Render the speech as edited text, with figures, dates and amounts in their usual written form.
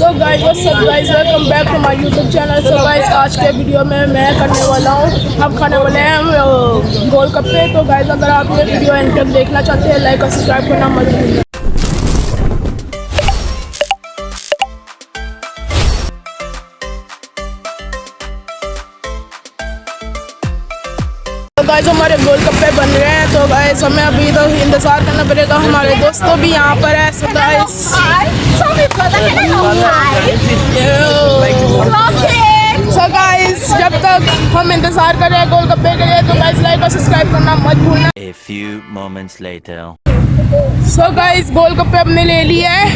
So guys what's up guys, welcome back to my YouTube channel. So guys आज के video में मैं करने वाला हूँ, हम खाने वाले हैं गोलगप्पे। तो गाइस अगर आप ये वीडियो एंड तक देखना चाहते हैं, लाइक और सब्सक्राइब करना मत भूलना। तो गाइस हमारे गोलगप्पे बन रहे हैं। तो गाइस हमें अभी तो इंतजार करना पड़ेगा, हमारे दोस्तों भी यहाँ पर है। सो गाइस जब तक हम इंतजार कर रहे हैं गोलगप्पे के लिए, तो गाइस लाइक और सब्सक्राइब करना मत भूलना। A few moments later. So guys golgappe हमने ले लिए हैं।